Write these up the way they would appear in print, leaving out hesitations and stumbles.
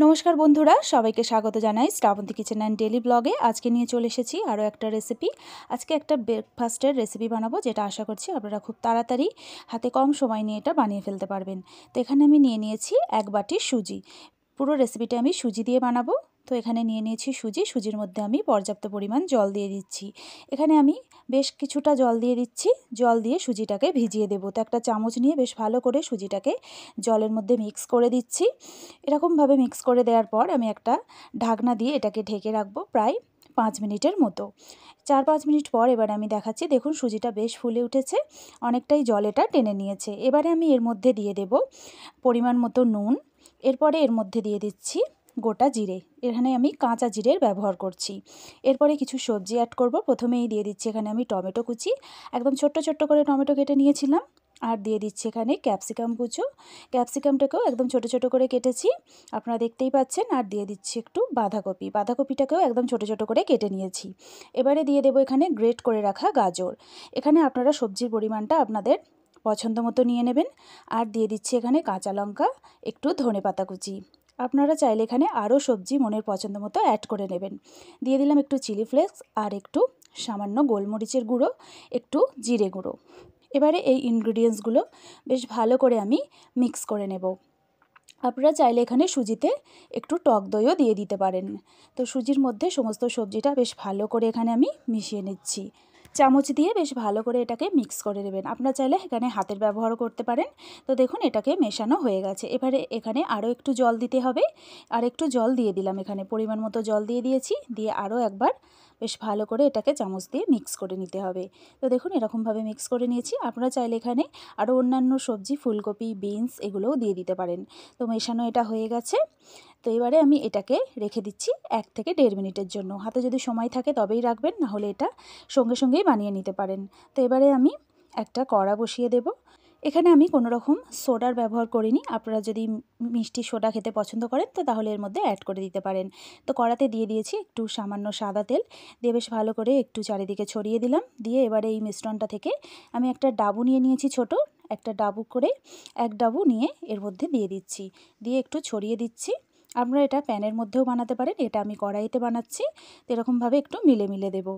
নমস্কার বন্ধুরা, সবাইকে স্বাগত জানাই শ্রাবন্তী কিচেন অ্যান্ড ডেলি ব্লগে। আজকে নিয়ে চলে এসেছি আরও একটা রেসিপি। আজকে একটা ব্রেকফাস্টের রেসিপি বানাবো, যেটা আশা করছি আপনারা খুব তাড়াতাড়ি হাতে কম সময় নিয়ে এটা বানিয়ে ফেলতে পারবেন। তো এখানে আমি নিয়ে নিয়েছি 1 বাটি সুজি। পুরো রেসিপিটা আমি সুজি দিয়ে বানাবো। তো এখানে নিয়ে নিয়েছি সুজির মধ্যে আমি পর্যাপ্ত পরিমাণ জল দিয়ে দিচ্ছি। এখানে আমি বেশ কিছুটা জল দিয়ে দিচ্ছি। জল দিয়ে সুজিটাকে ভিজিয়ে দেবো। তো একটা চামচ নিয়ে বেশ ভালো করে সুজিটাকে জলের মধ্যে মিক্স করে দিচ্ছি। এরকমভাবে মিক্স করে দেওয়ার পর আমি একটা ঢাকনা দিয়ে এটাকে ঢেকে রাখবো প্রায় 5 মিনিটের মতো। 4-5 মিনিট পর এবার আমি দেখাচ্ছি। দেখুন সুজিটা বেশ ফুলে উঠেছে, অনেকটাই জল এটা টেনে নিয়েছে। এবারে আমি এর মধ্যে দিয়ে দেব পরিমাণ মতো নুন। এরপরে এর মধ্যে দিয়ে দিচ্ছি গোটা জিরে। এখানে আমি কাঁচা জিরের ব্যবহার করছি। এরপরে কিছু সবজি অ্যাড করব। প্রথমেই দিয়ে দিচ্ছি এখানে আমি টমেটো কুচি, একদম ছোট্ট ছোট্ট করে টমেটো কেটে নিয়েছিলাম। আর দিয়ে দিচ্ছি এখানে ক্যাপসিকাম কুচো। ক্যাপসিকামটাকেও একদম ছোট ছোট করে কেটেছি, আপনারা দেখতেই পাচ্ছেন। আর দিয়ে দিচ্ছি একটু বাঁধাকপিটাকেও একদম ছোট ছোট করে কেটে নিয়েছি। এবারে দিয়ে দেবো এখানে গ্রেট করে রাখা গাজর। এখানে আপনারা সবজির পরিমাণটা আপনাদের পছন্দ মতো নিয়ে নেবেন। আর দিয়ে দিচ্ছি এখানে কাঁচা লঙ্কা, একটু ধনেপাতা কুচি। আপনারা চাইলে এখানে আরও সবজি মনের পছন্দ মতো অ্যাড করে নেবেন। দিয়ে দিলাম একটু চিলি ফ্লেক্স আর একটু সামান্য গোলমরিচের গুঁড়ো, একটু জিরে গুঁড়ো। এবারে এই ইনগ্রিডিয়েন্টসগুলো বেশ ভালো করে আমি মিক্স করে নেব। আপনারা চাইলে এখানে সুজিতে একটু টক দইও দিয়ে দিতে পারেন। তো সুজির মধ্যে সমস্ত সবজিটা বেশ ভালো করে এখানে আমি মিশিয়ে নিচ্ছি। চামচ দিয়ে বেশ ভালো করে এটাকে মিক্স করে নেবেন। আপনারা চাইলে এখানে হাতের ব্যবহারও করতে পারেন। তো দেখুন এটাকে মেশানো হয়ে গেছে। এবারে এখানে আরও একটু জল দিতে হবে। আর একটু জল দিয়ে দিলাম, এখানে পরিমাণ মতো জল দিয়ে দিয়েছি। দিয়ে আরও একবার বেশ ভালো করে এটাকে চামচ দিয়ে মিক্স করে নিতে হবে। তো দেখুন এরকমভাবে মিক্স করে নিয়েছি। আপনারা চাইলে এখানে আরও অন্যান্য সবজি, ফুলকপি, বিনস এগুলোও দিয়ে দিতে পারেন। তো মেশানো এটা হয়ে গেছে। তো এবারে আমি এটাকে রেখে দিচ্ছি 1 থেকে 1.5 মিনিটের জন্য। হাতে যদি সময় থাকে তবেই রাখবেন, নাহলে এটা সঙ্গে সঙ্গেই বানিয়ে নিতে পারেন। তো এবারে আমি একটা কড়া বসিয়ে দেব। এখানে আমি কোনো রকম সোডার ব্যবহার করিনি। আপনারা যদি মিষ্টি সোডা খেতে পছন্দ করেন তো তাহলে এর মধ্যে অ্যাড করে দিতে পারেন। তো কড়াতে দিয়ে দিয়েছি একটু সামান্য সাদা তেল। দিয়ে বেশ ভালো করে একটু চারিদিকে ছড়িয়ে দিলাম। দিয়ে এবারে এই মিশ্রণটা থেকে আমি একটা ডাবু নিয়ে নিয়েছি, ছোট একটা ডাবু করে 1 ডাবু নিয়ে এর মধ্যে দিয়ে দিচ্ছি। দিয়ে একটু ছড়িয়ে দিচ্ছি। আপনারা এটা প্যানের মধ্যেও বানাতে পারেন, এটা আমি কড়াইতে বানাচ্ছি। তো এরকমভাবে একটু মিলে দেবো।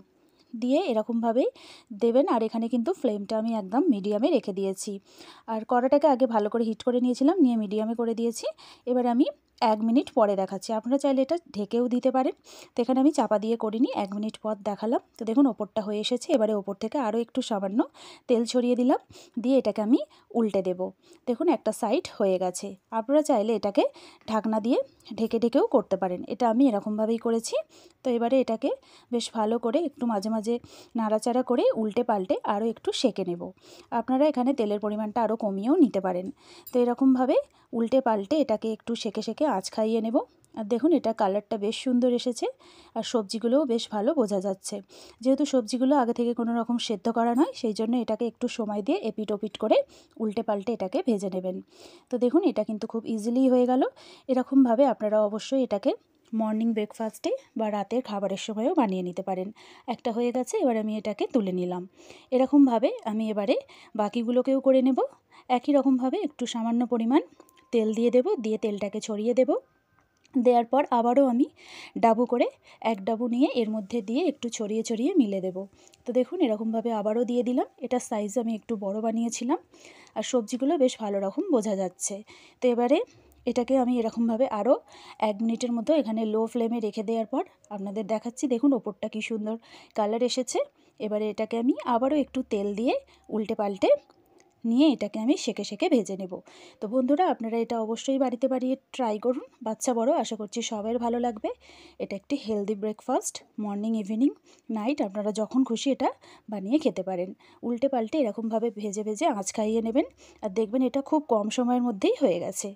দিয়ে এরকমভাবেই দেবেন। আর এখানে কিন্তু ফ্লেমটা আমি একদম মিডিয়ামে রেখে দিয়েছি। আর কড়াটাকে আগে ভালো করে হিট করে নিয়েছিলাম, নিয়ে মিডিয়ামে করে দিয়েছি। এবার আমি 1 মিনিট পরে দেখাচ্ছি। আপনারা চাইলে এটা ঢেকেও দিতে পারেন। তো এখানে আমি চাপা দিয়ে করিনি, 1 মিনিট পর দেখালাম। তো দেখুন ওপরটা হয়ে এসেছে। এবারে ওপর থেকে আরও একটু সামান্য তেল ছড়িয়ে দিলাম। দিয়ে এটাকে আমি উল্টে দেব। দেখুন একটা সাইড হয়ে গেছে। আপনারা চাইলে এটাকে ঢাকনা দিয়ে ঢেকেও করতে পারেন। এটা আমি এরকমভাবেই করেছি। তো এবারে এটাকে বেশ ভালো করে একটু মাঝে মাঝে নাড়াচাড়া করে উল্টে পাল্টে আরও একটু সেঁকে নেব। আপনারা এখানে তেলের পরিমাণটা আরও কমিয়েও নিতে পারেন। তো এরকমভাবে উল্টে পাল্টে এটাকে একটু সেঁকে আঁচ খাইয়ে নেব। আর দেখুন এটা কালারটা বেশ সুন্দর এসেছে। আর সবজিগুলোও বেশ ভালো বোঝা যাচ্ছে। যেহেতু সবজিগুলো আগে থেকে কোনো রকম সেদ্ধ করা নয়, সেই জন্য এটাকে একটু সময় দিয়ে এপিট ওপিট করে উল্টে পাল্টে এটাকে ভেজে নেবেন। তো দেখুন এটা কিন্তু খুব ইজিলি হয়ে গেল। এরকমভাবে আপনারা অবশ্যই এটাকে মর্নিং ব্রেকফাস্টে বা রাতের খাবারের সময়ও বানিয়ে নিতে পারেন। একটা হয়ে গেছে, এবার আমি এটাকে তুলে নিলাম। এরকমভাবে আমি এবারে বাকিগুলোকেও করে নেব। একই রকমভাবে একটু সামান্য পরিমাণ তেল দিয়ে দেব। দিয়ে তেলটাকে ছড়িয়ে দেব। দেওয়ার পর আবারও আমি ডাবু করে 1 ডাবু নিয়ে এর মধ্যে দিয়ে একটু ছড়িয়ে মিলে দেব। তো দেখুন এরকমভাবে আবারও দিয়ে দিলাম। এটার সাইজ আমি একটু বড় বানিয়েছিলাম। আর সবজিগুলো বেশ ভালো রকম বোঝা যাচ্ছে। তো এবারে এটাকে আমি এরকমভাবে আরও 1 মিনিটের মতো এখানে লো ফ্লেমে রেখে দেওয়ার পর আপনাদের দেখাচ্ছি। দেখুন ওপরটা কী সুন্দর কালার এসেছে। এবারে এটাকে আমি আবারও একটু তেল দিয়ে উল্টে পাল্টে নিয়ে এটাকে আমি সেঁকে ভেজে নেব। তো বন্ধুরা আপনারা এটা অবশ্যই বাড়িতে বানিয়ে ট্রাই করুন। বাচ্চা বড় আশা করছি সবার ভালো লাগবে। এটা একটি healthy breakfast, morning, evening, night আপনারা যখন খুশি এটা বানিয়ে খেতে পারেন। উল্টে পাল্টে এরকমভাবে ভেজে আঁচ খাইয়ে নেবেন। আর দেখবেন এটা খুব কম সময়ের মধ্যেই হয়ে গেছে।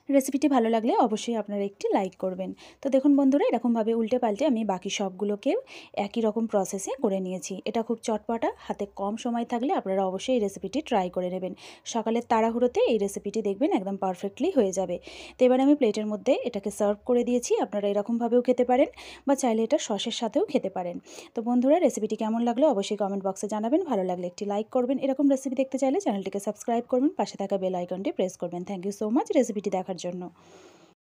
রেসিপিটি ভালো লাগলে অবশ্যই আপনারা একটি লাইক করবেন। তো দেখুন বন্ধুরা এরকমভাবে উল্টে পাল্টে আমি বাকি সবগুলোকেও একই রকম প্রসেসে করে নিয়েছি। এটা খুব চটপটা, হাতে কম সময় থাকলে আপনারা অবশ্যই এই রেসিপিটি ট্রাই করে নেবেন। সকালের তাড়াহুড়োতে এই রেসিপিটি দেখবেন একদম পারফেক্টলি হয়ে যাবে। তো এবার আমি প্লেটের মধ্যে এটাকে সার্ভ করে দিয়েছি। আপনারা এরকমভাবেও খেতে পারেন বা চাইলে এটা সসের সাথেও খেতে পারেন। তো বন্ধুরা রেসিপিটি কেমন লাগলো অবশ্যই কমেন্ট বক্সে জানাবেন। ভালো লাগলে একটি লাইক করবেন। এরকম রেসিপি দেখতে চাইলে চ্যানেলটিকে সাবস্ক্রাইব করবেন, পাশে থাকা বেল আইকনটি প্রেস করবেন। থ্যাংক ইউ সো মাচ রেসিপিটি দেখার জন্য।